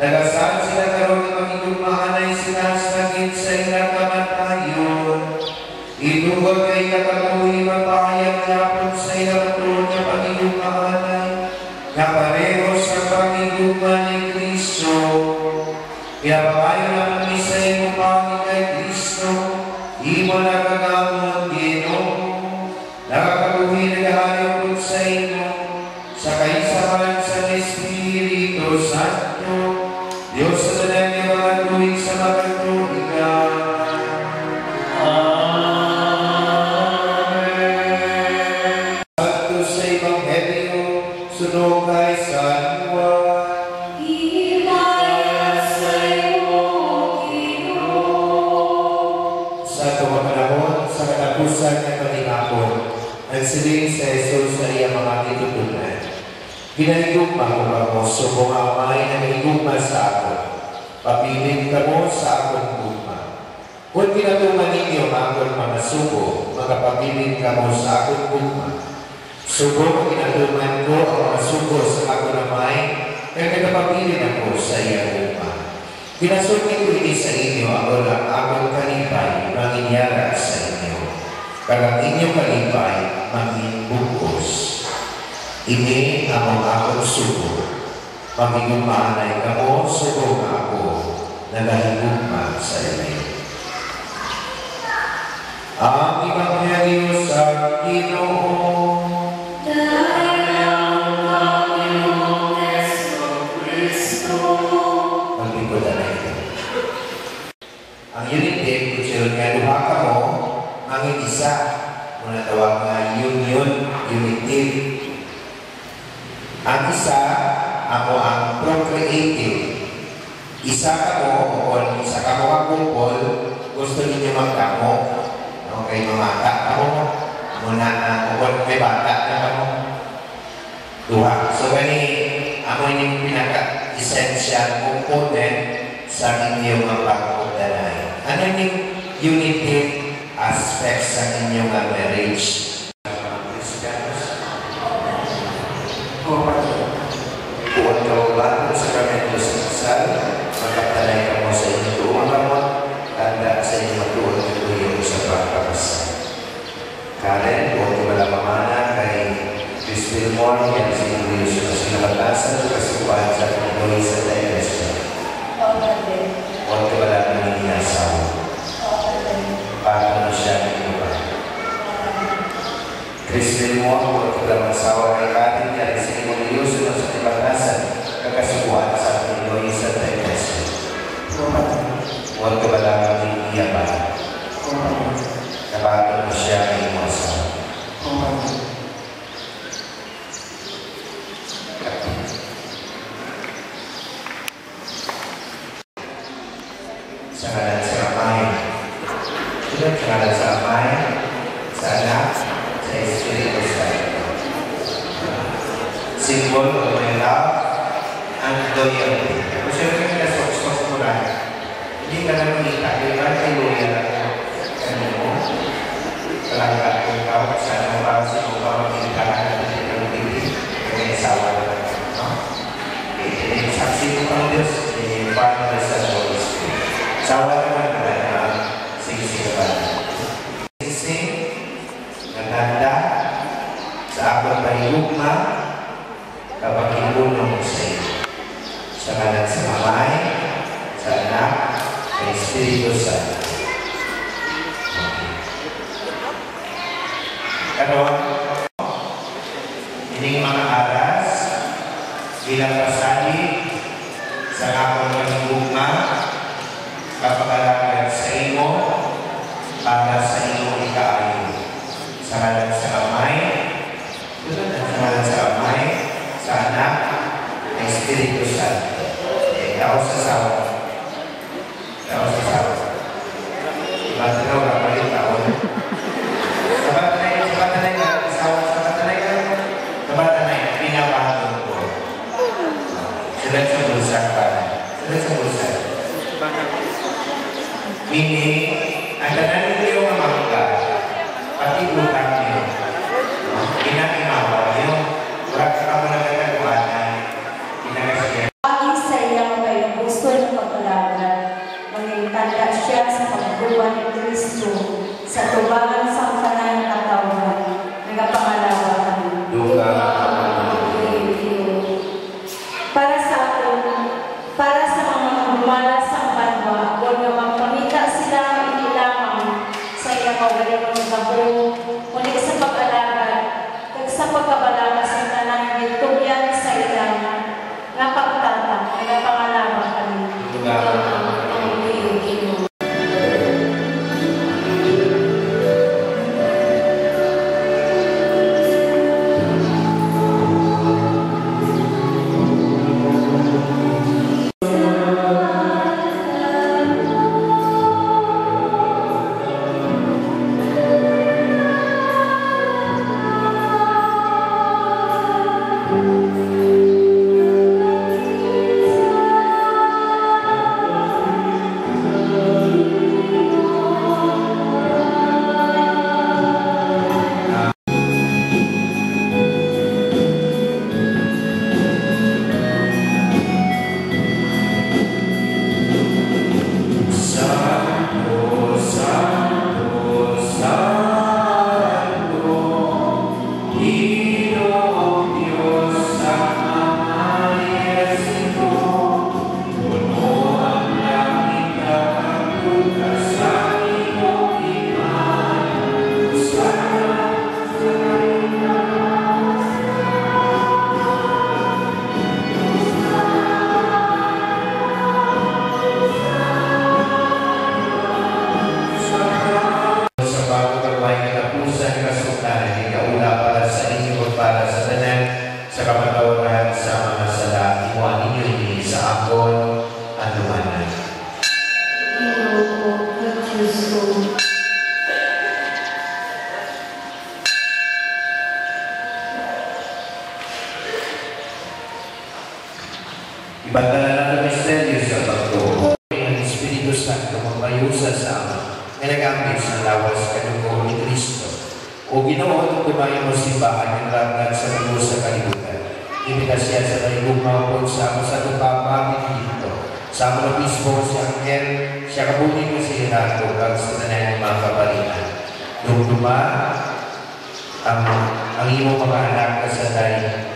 Nagasaan sila karoon na magigugmaan ay sinasagin sa ilang kamatayon. Inuwag kay nakatuloy mapahayag yapon sa ilang tuon na pagigugmaan ay napareho sa pagigugmaan ni Kristo. Pinapayo naman ni sa imo pangin kay Kristo, imo nagagamon Ginoo, nakakatuloy nagahayag po sa inyo, sa kaisahan sa Espiritu Santo, Diyos sa tanan niya mga tuwing sa magkatuligan. Amen. Santo sa Ebanghelyo, sunog kay San Juan. Himaya sa iyo, Ginoo. Sa tumapanahon, sa katapusan ng paningapon, ang siling sa Jesus sa iyang mga titutunan. Pinahigugma ko ako, subong amay na mahigugma sa ako. Papiling ka mo sa akong gugma. Kung pinatuman ninyo ang akong mga sugo, makapapiling ka mo sa akong gugma. Sugo ang pinatuman ko ang mga sugo sa akong amay, kaya nagpapiling ako sa iyang gugma. Pinasukin ko ini sa inyo ang walang akong kalipay, manginyara sa inyo. Kaya inyong kalipay, manginbukos. Ini ang akong sugo. Pagigugmaanay ka mo, sugo nga ako, nagahigugma sa inyo. Ang Ebanghelyo sa Ginoo. Dahil ang Panginoong Jesucristo. Maglikodan na ito. Ang unity, kung kaya duha ka mo, ang isa, muna tawag nga union, unity. Ang isa, ako ang procreative. Isa ka mo, o isa ka mo ang kupol, gusto ninyo magkamo. Okay, mamata ka mo. Muna na, o may bata na ka mo. Duha. So, gani, ako yung pinaka-essential component sa inyong mga pagkudanay. Ano yung unity aspect sa inyong marriage? Kuwan ka o ba kung sakramento sa kasal, magkatanay ka mo sa inyong tuong ramon, tanda sa inyong matuon at tuyong sa pagkakasal. Karen, kuwan ka wala mamana kay Christine Moore, yan sa inyong Diyos na sinabatasan, kasukuhan sa Pinoy sa Tayo-Esya. Kuwan ka wala kang iniasawa. Paano na siya ng iba? Christine Moore, kuwan ka wala masawa kay Katin, yan sa inyong Diyos na sinabatasan, kakasukuhan sa Pinoy sa Tayo-Esya. Kuwan ka wala kang iniyaban. Paano na siya ng iba? Sa kanan sa Amay. Sa kanan sa Amay, sa Anak, sa Espiritu Santo. Symbol of my love and loyalty. Kung siyempre ka sa mula, hindi ka na makita, di ba kay loyal ako? Ano mo? Palangkat ko ikaw, sana mo para sa ikaw, makikita ka natin ng pili, kung isawa na lang. Saksi ko kang Diyos, Father sa Holy Spirit. Sawa naman na sing-sing ba? Sing-sing, naganda, sa akong pahigugma, kapag ibunong sa iyo. Sa kanan sa Amay, sa Anak, sa Espiritu Santo. Karon, ining mga aras, bilang pasali, sa akong pahigugma, kapag-alagan sa imo, para sa imo ikaayo. Sa kanan sa Amay, sa kanan sa Amay, sa Anak, ng Espiritu Santo. Ikaw sa sawa. Ikaw sa sawa. Iba sa ikaw, kapalit taon. Sabatanay, sabatanay, pinapahatong ko. Sulat sa bulsa pa. Sulat sa bulsa. Meaning, ang tanan nyo yung mamangga, pati utang nyo. Inainawa nyo. Wala ka mo na nagkakuhanan. Inagasya. Paging sa iyang kayo duwa ni Kristo sa tubangan sa kanang katawan, nagapangalawa kami. Duka Para sa mga gumalas sa banwa, huwag na magpamita sila hindi lamang sa iyang kaugalingon ng gabong, kundi sa pag-alagad, kag sa pagkabalaga sa tanang gitugyan sa ilang nga pagtata, nagapangalawa kami. Ibantalan ang misteryo sa pagtuo. Ang Espiritu Santo magmayusa sa amin na nagamit sa lawas kanugo ni Kristo. O Ginoo, itong tumayo mo simbahan ng lahat sa mundo sa kalibutan. Ibigay siya sa kaligumang po sa tupapamit dito. Sa mga mismo si Angel, siya kabunin mo si Hirato kang sa tanay ng mga kapalitan. Nung ang iyong mga anak sa dahi,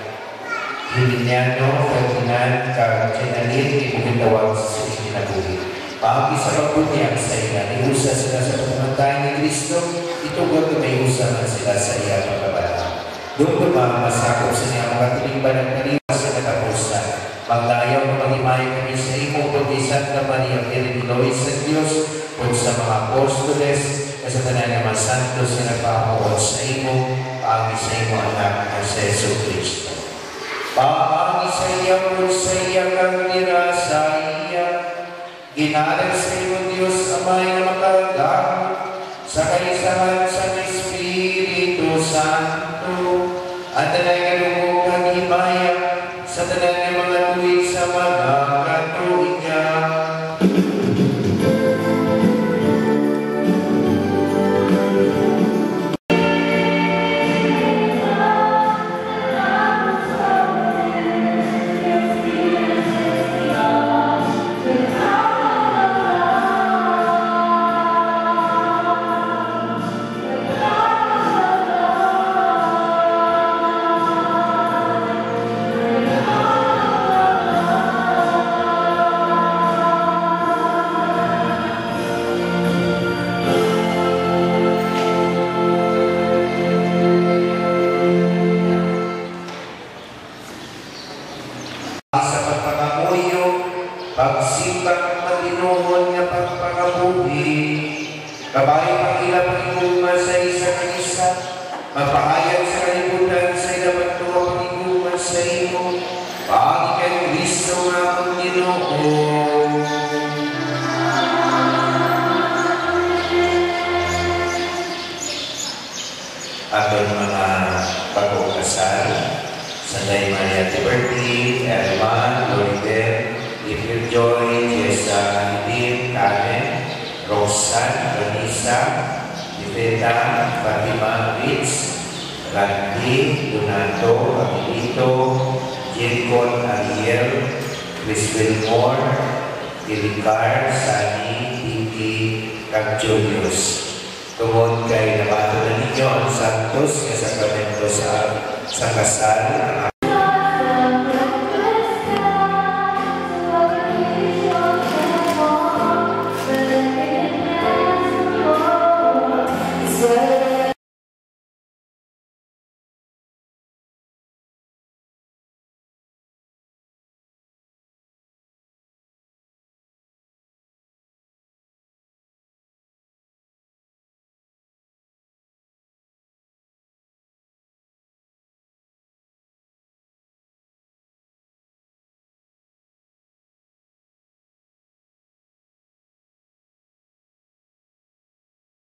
Hilinyano, Ferdinand, Cardinalin, ibigitawag sa sinabuhi. Paagi sa pagbunyag sa iya, iusa sila sa pagmatay ni Kristo, itugod na may usaman sila sa iya pagkabala. Doon masakop sa niya mga tinimban ng kaliwas sa katapusan. Maglayaw na mag-imayo kami sa imo, kundi Santa Maria, Piriloy sa Diyos, kung sa mga apostoles, sa tanan ng mga santos na nagpapaot sa imo, paagi sa imo anak na sa Yesu Kristo. Paagi sa iya po sa iya kang nira sa iya, ginalag sa iyo Diyos Amay na makagamit sa kaisahan sa Espiritu Santo at tanay kalungkong kagimaya sa tanan ng mga tuwid sa mga katuigan. Pagsimbang matinuon nga pagpangabuhi, kabayo ang ilang paniguma sa isa kanisa, mapahayag sa kalibutan sa ilang pagtuwa paniguma sa imo, paagi kay Kristo nga ang Ginoo. Aton mga pag-ukasal, Sanday Maria Tiberti, Elman, Lourdes, Ifil Joy, Jessa, Lidin, Karen, Rosan, Vanessa, Iveta, Fatima, Ritz, Randy, Donato, Abilito, Jenkon, Ariel, Chris Wilmore, Ilicar, Sani, Titi, kang Julius. Tungod kay nabato na ninyo ang santos nga sakramento sa kasal,